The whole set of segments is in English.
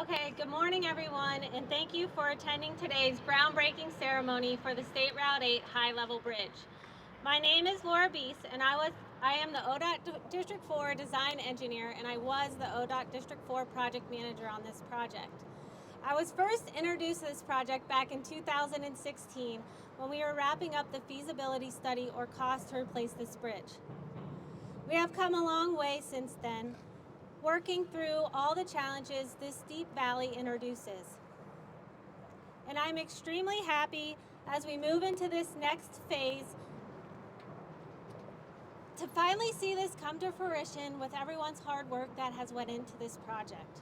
Okay, good morning everyone, and thank you for attending today's groundbreaking ceremony for the State Route 8 High Level Bridge. My name is Laura Beese, and I am the ODOT District 4 design engineer, and I was the ODOT District 4 project manager on this project. I was first introduced to this project back in 2016 when we were wrapping up the feasibility study or cost to replace this bridge. We have come a long way since then, working through all the challenges this steep valley introduces. And I'm extremely happy as we move into this next phase to finally see this come to fruition with everyone's hard work that has went into this project.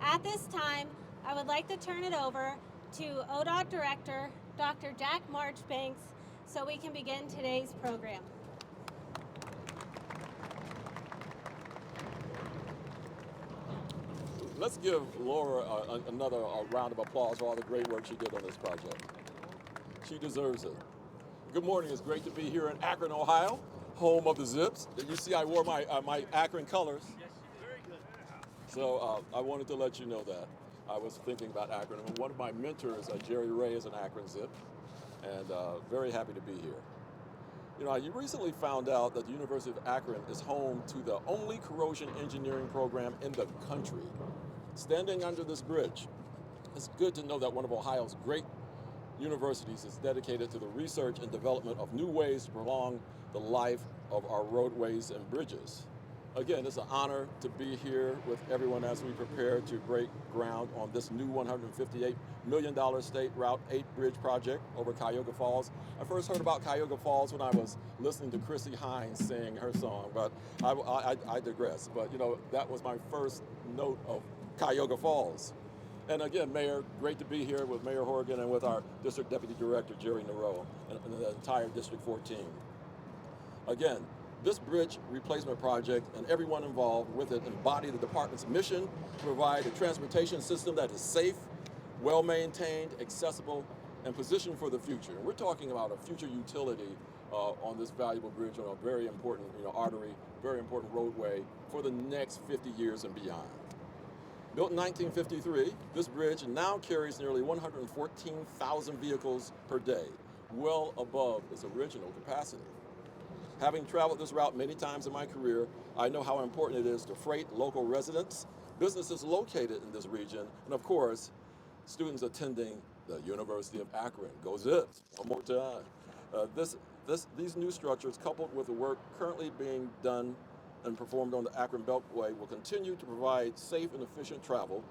At this time, I would like to turn it over to ODOT Director, Dr. Jack Marchbanks, so we can begin today's program. Let's give Laura another round of applause for all the great work she did on this project. She deserves it. Good morning. It's great to be here in Akron, Ohio, home of the Zips. You see, I wore my Akron colors. So I wanted to let you know that. I was thinking about Akron. And one of my mentors, Jerry Ray, is an Akron Zip, and very happy to be here. You know, you recently found out that the University of Akron is home to the only corrosion engineering program in the country. Standing under this bridge, it's good to know that one of Ohio's great universities is dedicated to the research and development of new ways to prolong the life of our roadways and bridges. Again, it's an honor to be here with everyone as we prepare to break ground on this new $158 million State Route 8 bridge project over Cuyahoga Falls. I first heard about Cuyahoga Falls when I was listening to Chrissie Hynde sing her song, but I digress. But you know, that was my first note of Cuyahoga Falls. And again, Mayor, great to be here with Mayor Horgan and with our District Deputy Director, Jerry Nareau, and the entire District 4 team. Again, this bridge replacement project and everyone involved with it embody the department's mission to provide a transportation system that is safe, well-maintained, accessible, and positioned for the future. And we're talking about a future utility on this valuable bridge on a very important artery, very important roadway for the next 50 years and beyond. Built in 1953, this bridge now carries nearly 114,000 vehicles per day, well above its original capacity. Having traveled this route many times in my career, I know how important it is to freight local residents, businesses located in this region, and of course, students attending the University of Akron. Go Zips! One more time. These new structures, coupled with the work currently being done and performed on the Akron Beltway, will continue to provide safe and efficient travel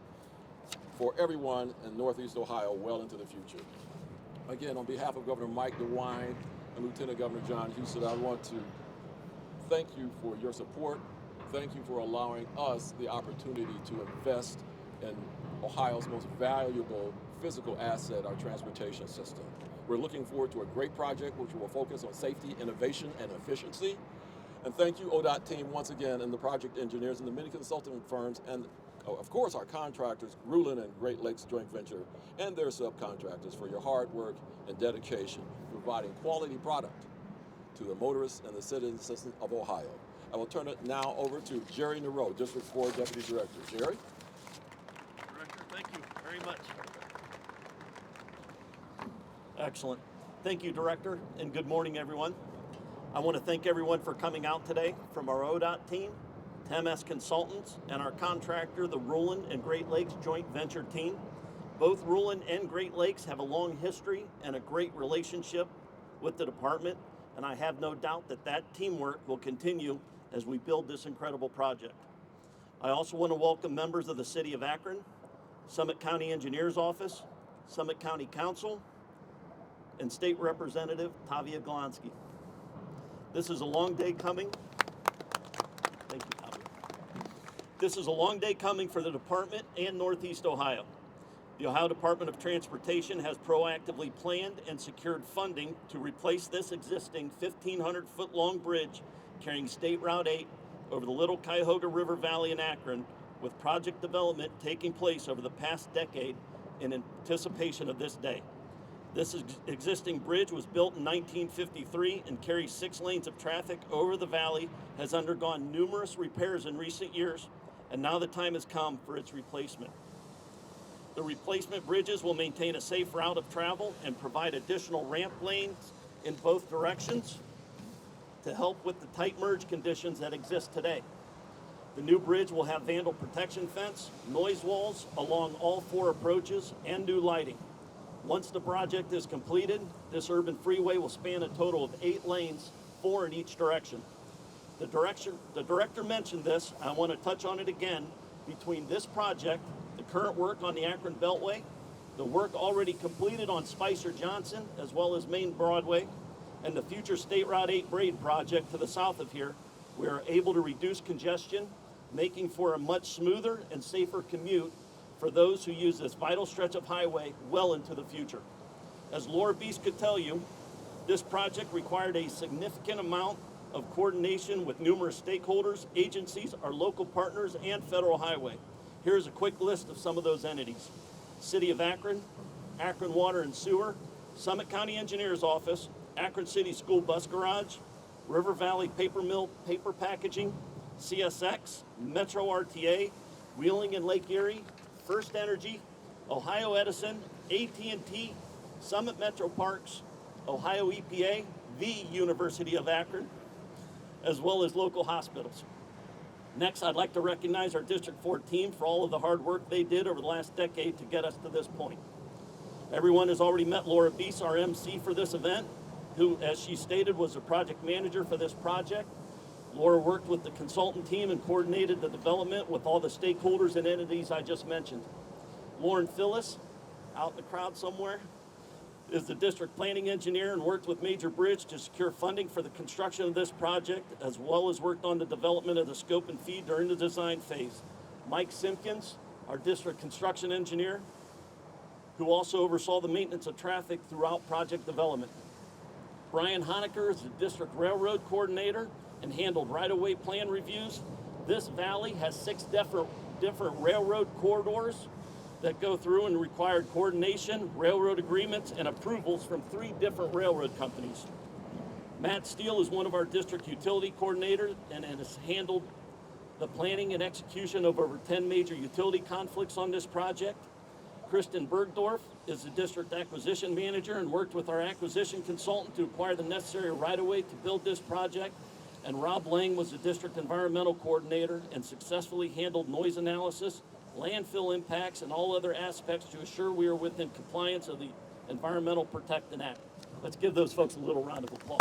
for everyone in Northeast Ohio well into the future. Again, on behalf of Governor Mike DeWine and Lieutenant Governor John Husted, I want to thank you for your support. Thank you for allowing us the opportunity to invest in Ohio's most valuable physical asset, our transportation system. We're looking forward to a great project which will focus on safety, innovation, and efficiency. And thank you, ODOT team, once again, and the project engineers and the many consulting firms, and of course our contractors, Rulin and Great Lakes Joint Venture, and their subcontractors for your hard work and dedication, providing quality product to the motorists and the citizens of Ohio. I will turn it now over to Jerry Nareau, District 4 Deputy Director. Jerry? Director, thank you very much. Excellent. Thank you, Director, and good morning, everyone. I want to thank everyone for coming out today, from our ODOT team, to MS Consultants, and our contractor, the Rulin and Great Lakes Joint Venture team. Both Rulin and Great Lakes have a long history and a great relationship with the department, and I have no doubt that that teamwork will continue as we build this incredible project. I also want to welcome members of the City of Akron, Summit County Engineer's Office, Summit County Council, and State Representative Tavia Golansky. This is a long day coming. Thank you, Tavia. This is a long day coming for the department and Northeast Ohio. The Ohio Department of Transportation has proactively planned and secured funding to replace this existing 1,500-foot-long bridge carrying State Route 8 over the Little Cuyahoga River Valley in Akron, with project development taking place over the past decade in anticipation of this day. This existing bridge was built in 1953 and carries 6 lanes of traffic over the valley, has undergone numerous repairs in recent years, and now the time has come for its replacement. The replacement bridges will maintain a safe route of travel and provide additional ramp lanes in both directions to help with the tight merge conditions that exist today. The new bridge will have vandal protection fence, noise walls along all 4 approaches, and new lighting. Once the project is completed, this urban freeway will span a total of 8 lanes, 4 in each direction. The director mentioned this. I want to touch on it again. Between this project, the current work on the Akron Beltway, the work already completed on Spicer Johnson, as well as Main Broadway, and the future State Route 8 Braid project to the south of here, we are able to reduce congestion, making for a much smoother and safer commute for those who use this vital stretch of highway well into the future. As Laura Beast could tell you, this project required a significant amount of coordination with numerous stakeholders, agencies, our local partners, and Federal Highway. Here's a quick list of some of those entities: City of Akron, Akron Water and Sewer, Summit County Engineer's Office, Akron City School Bus Garage, River Valley Paper Mill Paper Packaging, CSX, Metro RTA, Wheeling and Lake Erie, First Energy, Ohio Edison, AT&T, Summit Metro Parks, Ohio EPA, the University of Akron, as well as local hospitals. Next, I'd like to recognize our District 4 team for all of the hard work they did over the last decade to get us to this point. Everyone has already met Laura Beese, our MC for this event, who, as she stated, was the project manager for this project. Laura worked with the consultant team and coordinated the development with all the stakeholders and entities I just mentioned. Lauren Phyllis, out in the crowd somewhere, is the district planning engineer and worked with Major Bridge to secure funding for the construction of this project, as well as worked on the development of the scope and fee during the design phase. Mike Simpkins, our district construction engineer, who also oversaw the maintenance of traffic throughout project development. Brian Honecker is the district railroad coordinator and handled right-of-way plan reviews. This valley has 6 different railroad corridors that go through and required coordination, railroad agreements, and approvals from 3 different railroad companies. Matt Steele is one of our district utility coordinators and has handled the planning and execution of over 10 major utility conflicts on this project. Kristen Bergdorf is the district acquisition manager and worked with our acquisition consultant to acquire the necessary right-of-way to build this project. And Rob Lang was the district environmental coordinator and successfully handled noise analysis, landfill impacts, and all other aspects to assure we are within compliance of the Environmental Protectant Act. Let's give those folks a little round of applause.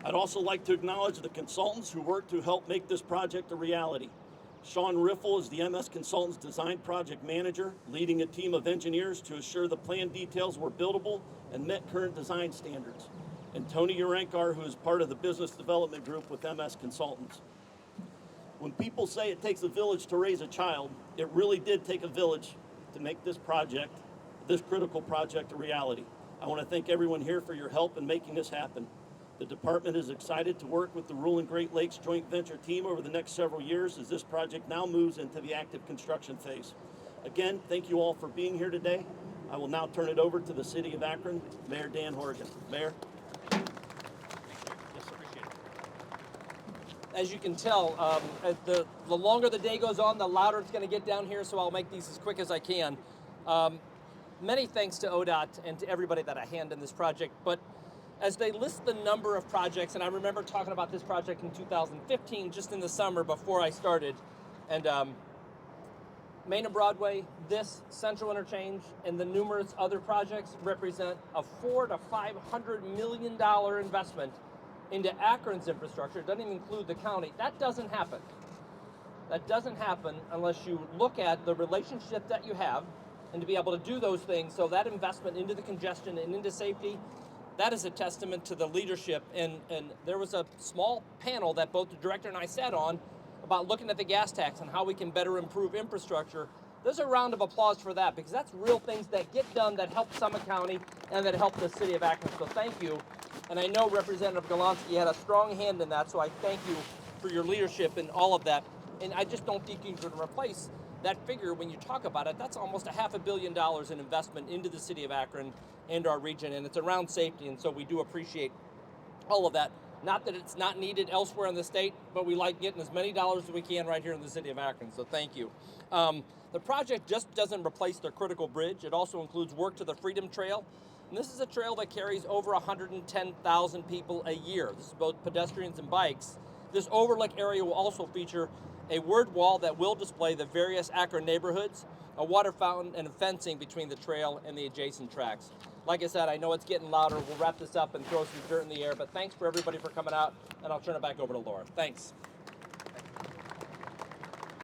I'd also like to acknowledge the consultants who worked to help make this project a reality. Sean Riffle is the MS Consultants Design Project Manager, leading a team of engineers to assure the plan details were buildable and met current design standards. And Tony Urankar, who is part of the business development group with MS Consultants. When people say it takes a village to raise a child, it really did take a village to make this project, this critical project, a reality. I want to thank everyone here for your help in making this happen. The department is excited to work with the Rural Great Lakes Joint Venture team over the next several years as this project now moves into the active construction phase. Again, thank you all for being here today. I will now turn it over to the City of Akron, Mayor Dan Horgan. Mayor. Yes, appreciate it. As you can tell, the longer the day goes on, the louder it's going to get down here, so I'll make these as quick as I can. Many thanks to ODOT and to everybody that I hand in this project, but as they list the number of projects, and I remember talking about this project in 2015, just in the summer before I started, and Main and Broadway, this Central Interchange, and the numerous other projects represent a $400 to $500 million investment into Akron's infrastructure. It doesn't even include the county. That doesn't happen. That doesn't happen unless you look at the relationship that you have and to be able to do those things. So that investment into the congestion and into safety, that is a testament to the leadership. And there was a small panel that both the director and I sat on about looking at the gas tax and how we can better improve infrastructure. There's a round of applause for that, because that's real things that get done that help Summit County and that help the city of Akron. So thank you. And I know Representative Golonsky had a strong hand in that, so I thank you for your leadership in all of that. And I just don't think you can replace that figure when you talk about it. That's almost $500 million in investment into the city of Akron and our region, and it's around safety, and so we do appreciate all of that. Not that it's not needed elsewhere in the state, but we like getting as many dollars as we can right here in the city of Akron, so thank you. The project just doesn't replace the critical bridge. It also includes work to the Freedom Trail. And this is a trail that carries over 110,000 people a year. This is both pedestrians and bikes. This overlook area will also feature a word wall that will display the various Akron neighborhoods, a water fountain, and fencing between the trail and the adjacent tracks. Like I said, I know it's getting louder. We'll wrap this up and throw some dirt in the air, but thanks for everybody for coming out, and I'll turn it back over to Laura. Thanks.